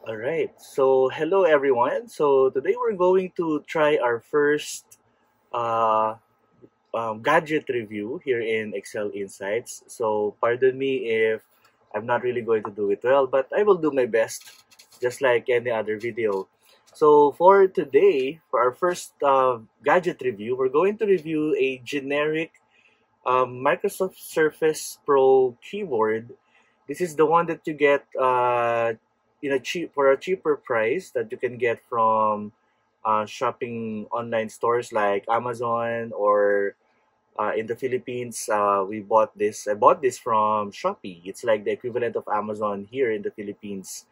All right. So, hello everyone. So, today we're going to try our first uh, gadget review here in Excel Insights. So, pardon me if I'm not really going to do it well, but I will do my best, just like any other video. So, for today, for our first gadget review, we're going to review a generic Microsoft Surface Pro keyboard. This is the one that you get in a cheap for a cheaper price that you can get from shopping online stores like Amazon or in the Philippines. We bought this. I bought this from Shopee. It's like the equivalent of Amazon here in the Philippines.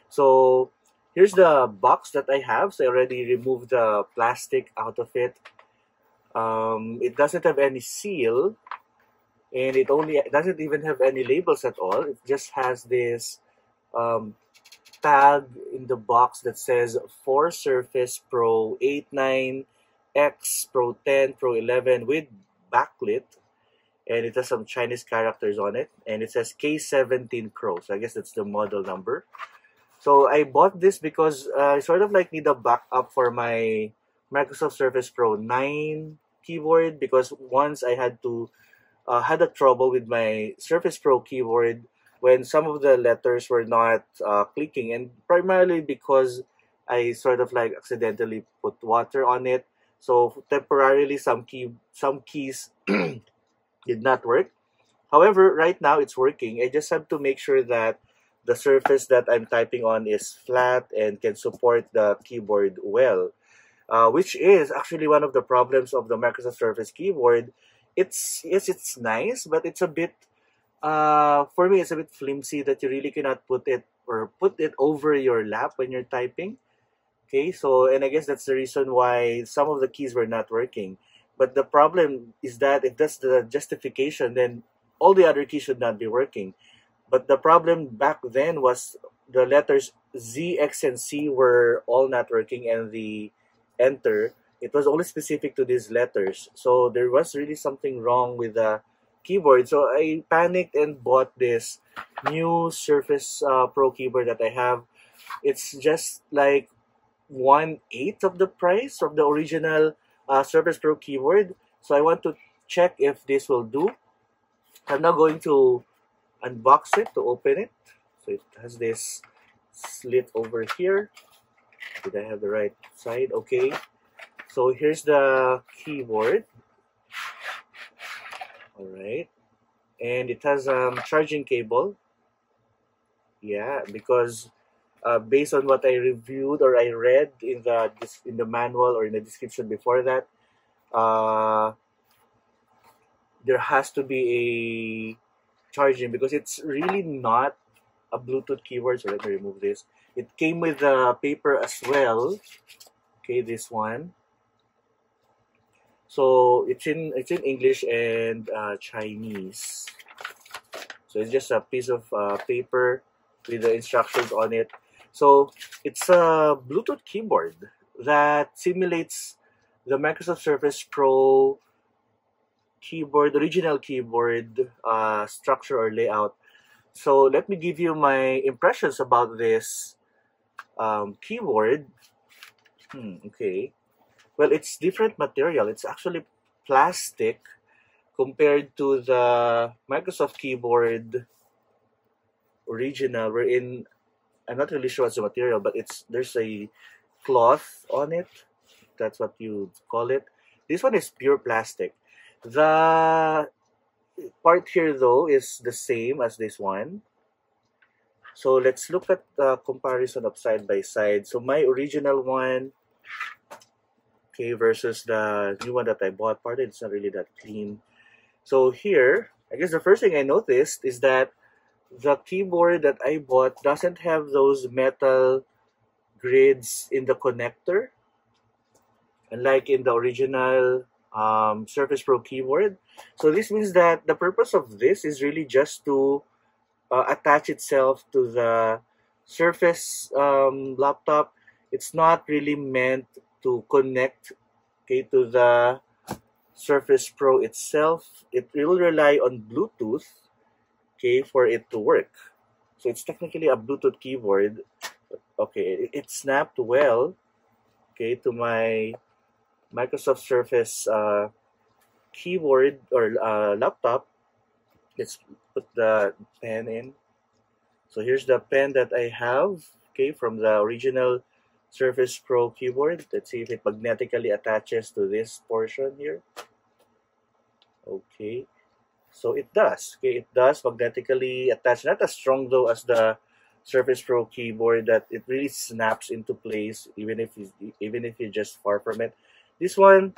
So here's the box that I have. So I already removed the plastic out of it. It doesn't have any seal, and it doesn't even have any labels at all. It just has this um, tag in the box that says for Surface Pro 89X, Pro 10, Pro 11 with backlit, and it has some Chinese characters on it, and it says K17 Pro. So I guess that's the model number. So I bought this because I sort of like need a backup for my Microsoft Surface Pro 9 keyboard, because once I had a trouble with my Surface Pro keyboard when some of the letters were not clicking, and primarily because I sort of like accidentally put water on it. So temporarily, some keys did not work. However, right now it's working. I just have to make sure that the surface that I'm typing on is flat and can support the keyboard well, which is actually one of the problems of the Microsoft Surface keyboard. It's nice, but it's a bit for me it's a bit flimsy that you really cannot put it over your lap when you're typing. Okay, so and I guess that's the reason why some of the keys were not working. But the problem is that if that's the justification, then all the other keys should not be working. But the problem back then was the letters Z, X, and C were all not working, and the enter, it was only specific to these letters. So there was really something wrong with the keyboard. So I panicked and bought this new Surface Pro keyboard that I have. It's just like 1/8 of the price of the original Surface Pro keyboard. So I want to check if this will do. I'm now going to unbox it to open it. So it has this slit over here. Did I have the right side? Okay. So here's the keyboard. All right. And it has charging cable. Yeah, because based on what I reviewed or I read in the manual or in the description before that, uh, there has to be a charging, because it's really not a Bluetooth keyboard. So let me remove this. It came with the paper as well. Okay, this one. So it's in English and Chinese. So it's just a piece of paper with the instructions on it. So it's a Bluetooth keyboard that simulates the Microsoft Surface Pro keyboard, original keyboard structure or layout. So let me give you my impressions about this keyboard. Okay. Well, it's different material. It's actually plastic compared to the Microsoft keyboard original. I'm not really sure what's the material, but there's a cloth on it. That's what you call it. This one is pure plastic. The part here though is the same as this one. So let's look at the comparison of side by side. So my original one, okay, versus the new one that I bought. Pardon, it's not really that clean. So here, I guess the first thing I noticed is that the keyboard that I bought doesn't have those metal grids in the connector, unlike in the original Surface Pro keyboard. So this means that the purpose of this is really just to attach itself to the Surface laptop. It's not really meant to connect, okay, to the Surface Pro itself. It will rely on Bluetooth, okay, for it to work. So it's technically a Bluetooth keyboard. Okay, it snapped well, okay, to my Microsoft Surface keyboard or laptop. Let's put the pen in. So here's the pen that I have, okay, from the original Surface Pro keyboard. Let's see if it magnetically attaches to this portion here. Okay, so it does. Okay, it does magnetically attach. Not as strong though as the Surface Pro keyboard, that it really snaps into place even if you're just far from it. This one,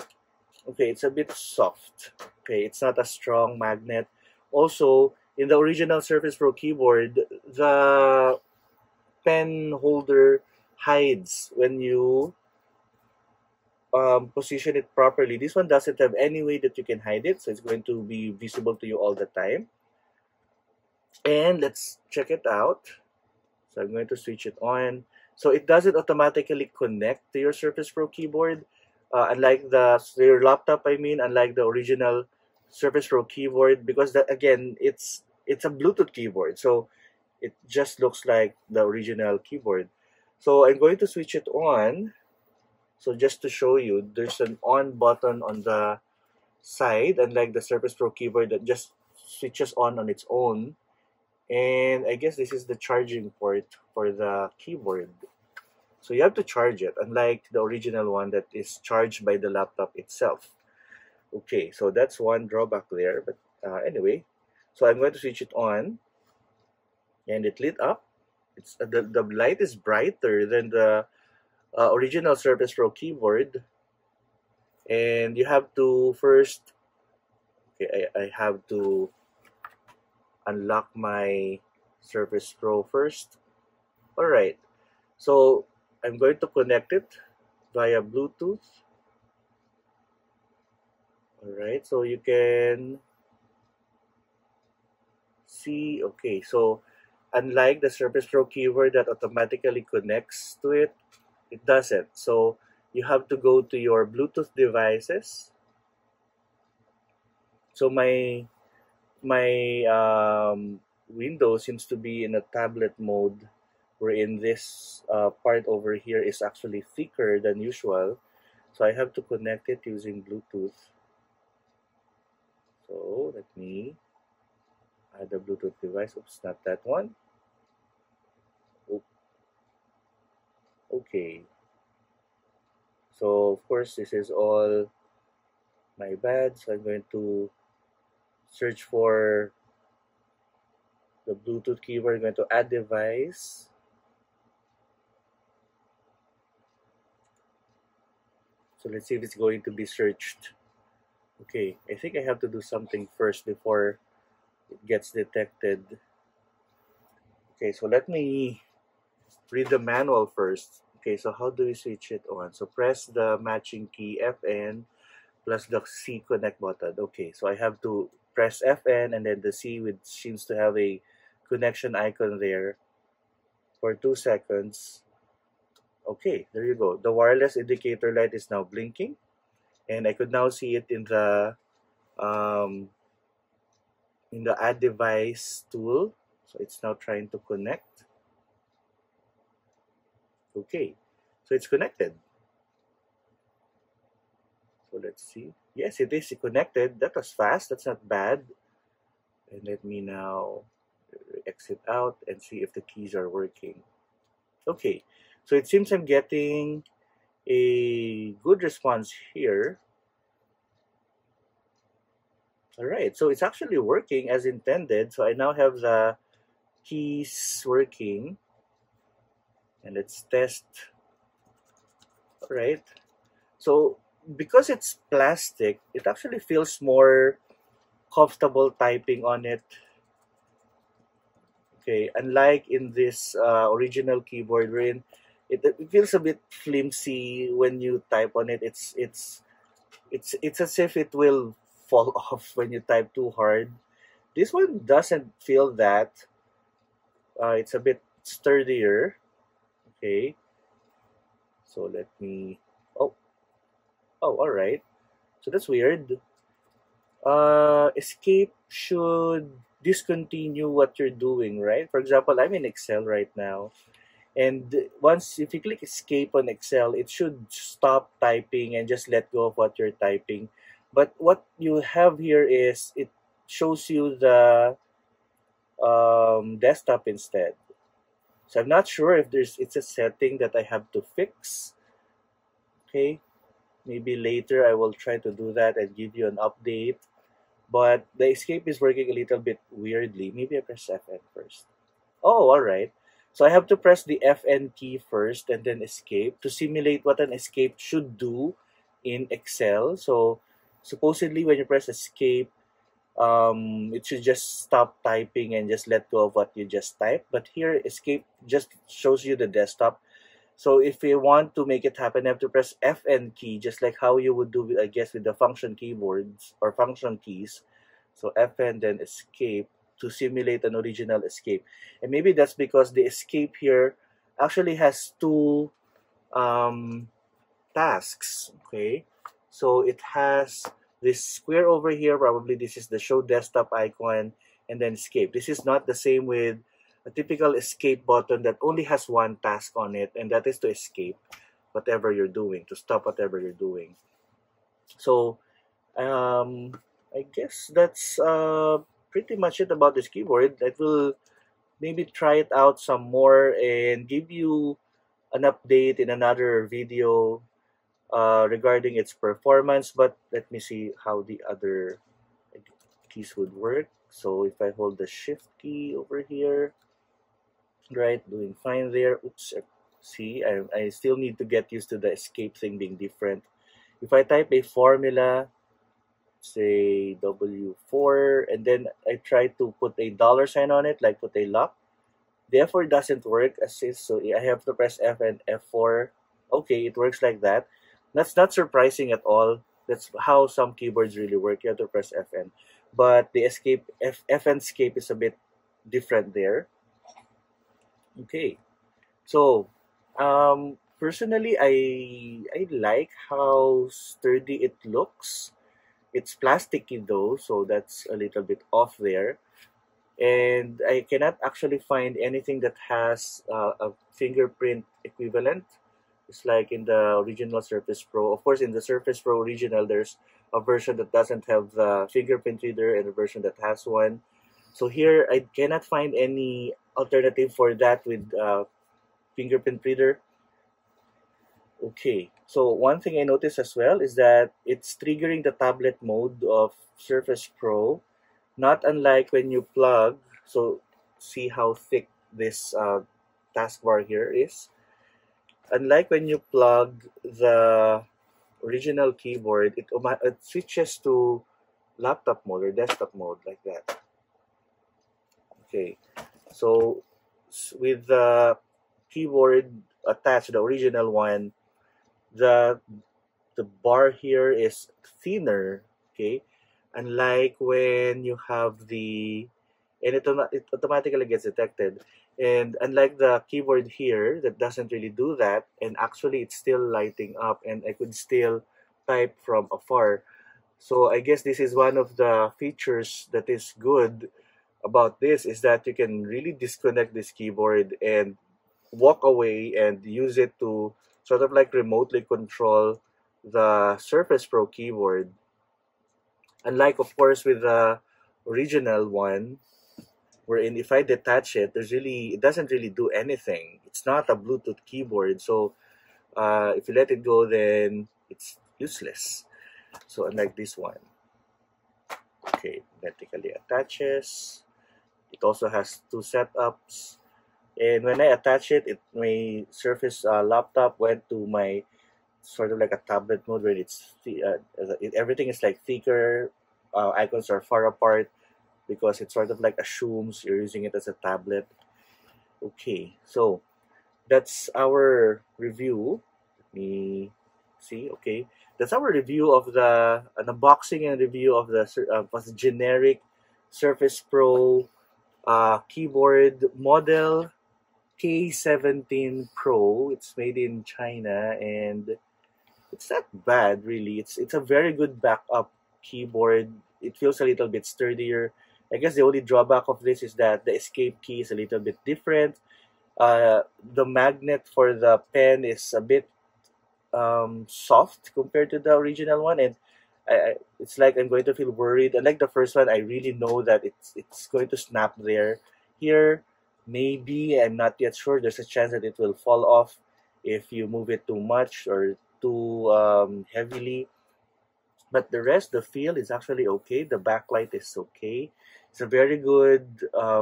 okay, it's a bit soft. Okay, it's not a strong magnet. Also, in the original Surface Pro keyboard, the pen holder hides when you position it properly. This one doesn't have any way that you can hide it, so it's going to be visible to you all the time. And let's check it out. So I'm going to switch it on. So it doesn't automatically connect to your Surface Pro keyboard. Unlike your laptop, I mean, unlike the original Surface Pro keyboard, because that again, it's a Bluetooth keyboard, so it just looks like the original keyboard. So I'm going to switch it on. So just to show you, there's an on button on the side, unlike the Surface Pro keyboard that just switches on its own. And I guess this is the charging port for the keyboard. So you have to charge it, unlike the original one that is charged by the laptop itself. Okay, so that's one drawback there. But anyway, so I'm going to switch it on, and it lit up. It's the light is brighter than the original Surface Pro keyboard. And you have to first, okay, I have to unlock my Surface Pro first. All right, so I'm going to connect it via Bluetooth. All right, so you can see, okay, so unlike the Surface Pro keyboard that automatically connects to it, it doesn't. So you have to go to your Bluetooth devices. So my window seems to be in a tablet mode, wherein this part over here is actually thicker than usual. So I have to connect it using Bluetooth. So let me add the Bluetooth device. Oops, not that one. Okay. So of course this is all my bad. So I'm going to search for the Bluetooth keyword. I'm going to add device. So let's see if it's going to be searched. Okay, I think I have to do something first before it gets detected. Okay, so let me read the manual first. Okay, so how do we switch it on? So press the matching key FN plus the C connect button. Okay, so I have to press FN and then the C, which seems to have a connection icon there, for 2 seconds. Okay, there you go. The wireless indicator light is now blinking, and I could now see it in the add device tool. So it's now trying to connect. Okay, so it's connected. So let's see. Yes, it is connected. That was fast. That's not bad. And let me now exit out and see if the keys are working. Okay, so it seems I'm getting a good response here. All right, so it's actually working as intended. So I now have the keys working. And let's test. All right, so because it's plastic, it actually feels more comfortable typing on it. Okay, unlike in this original keyboard, wherein it feels a bit flimsy when you type on it. It's as if it will fall off when you type too hard. This one doesn't feel that. It's a bit sturdier. Okay, so let me. Oh, all right. So that's weird. Escape should discontinue what you're doing, right? For example, I'm in Excel right now, And once if you click escape on Excel, it should stop typing and just let go of what you're typing. But what you have here is it shows you the desktop instead. So I'm not sure if it's a setting that I have to fix. Okay, maybe later I will try to do that and give you an update. But the escape is working a little bit weirdly. Maybe I press FN first. Oh, all right. So I have to press the FN key first and then escape to simulate what an escape should do in Excel. So supposedly when you press escape, it should just stop typing and just let go of what you just typed. But here, escape just shows you the desktop. So if you want to make it happen, you have to press FN key, just like how you would do, I guess, with the function keyboards or function keys. So FN, then escape to simulate an original escape. And maybe that's because the escape here actually has two tasks. Okay, so it has this square over here. Probably this is the show desktop icon, and then escape. This is not the same with a typical escape button that only has one task on it, and that is to escape whatever you're doing, to stop whatever you're doing. So I guess that's pretty much it about this keyboard. I will maybe try it out some more and give you an update in another video regarding its performance. But let me see how the other keys would work. So if I hold the shift key over here, right, doing fine there. Oops, see, I still need to get used to the escape thing being different. If I type a formula, say W4, and then I try to put a dollar sign on it, like put a lock, the F4 doesn't work as is, so I have to press F and F4. Okay, it works like that. That's not surprising at all. That's how some keyboards really work. You have to press FN. But the escape, FN escape is a bit different there. Okay, so personally, I like how sturdy it looks. It's plasticky though, so that's a little bit off there. And I cannot actually find anything that has a fingerprint equivalent. It's like in the original Surface Pro. Of course, in the Surface Pro original, there's a version that doesn't have the fingerprint reader and a version that has one. So here, I cannot find any alternative for that with fingerprint reader. Okay, so one thing I noticed as well is that it's triggering the tablet mode of Surface Pro, not unlike when you plug. So see how thick this taskbar here is. Unlike when you plug the original keyboard, it switches to laptop mode or desktop mode like that. Okay, so with the keyboard attached, the original one, the bar here is thinner. Okay, unlike when you have the, and it automatically gets detected. And unlike the keyboard here that doesn't really do that, and actually it's still lighting up and I could still type from afar. So I guess this is one of the features that is good about this, is that you can really disconnect this keyboard and walk away and use it to sort of like remotely control the Surface Pro keyboard. Unlike, of course, with the original one, wherein if I detach it, it doesn't really do anything. It's not a Bluetooth keyboard, so if you let it go, then it's useless. So unlike this one, okay, vertically attaches. It also has two setups, and when I attach it, my Surface laptop went to my sort of like a tablet mode where everything is like thicker. Icons are far apart, because it sort of like assumes you're using it as a tablet. Okay, so that's our review. Let me see. Okay, that's our review of an unboxing and review of the generic Surface Pro keyboard model K17 Pro. It's made in China and it's not bad really. It's a very good backup keyboard. It feels a little bit sturdier. I guess the only drawback of this is that the escape key is a little bit different. The magnet for the pen is a bit soft compared to the original one, and it's like I'm going to feel worried. Unlike the first one, I really know that it's going to snap there. Here, maybe I'm not yet sure. There's a chance that it will fall off if you move it too much or too heavily. But the rest, the feel is actually okay. The backlight is okay. It's a very good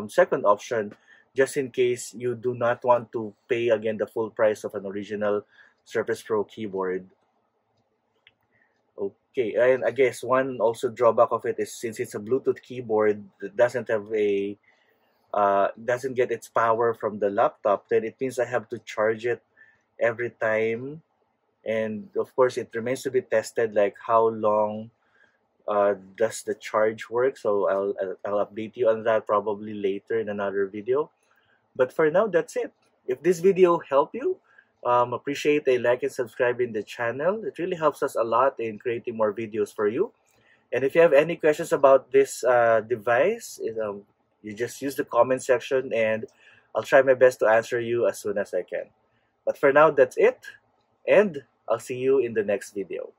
second option, just in case you do not want to pay again the full price of an original Surface Pro keyboard. Okay, and I guess one also drawback of it is since it's a Bluetooth keyboard that doesn't have a doesn't get its power from the laptop, then it means I have to charge it every time. And of course, it remains to be tested, like how long does the charge work. So I'll update you on that probably later in another video. But for now, that's it. If this video helped you, appreciate a like and subscribe in the channel. It really helps us a lot in creating more videos for you. And if you have any questions about this device, you just use the comment section and I'll try my best to answer you as soon as I can. But for now, that's it. And I'll see you in the next video.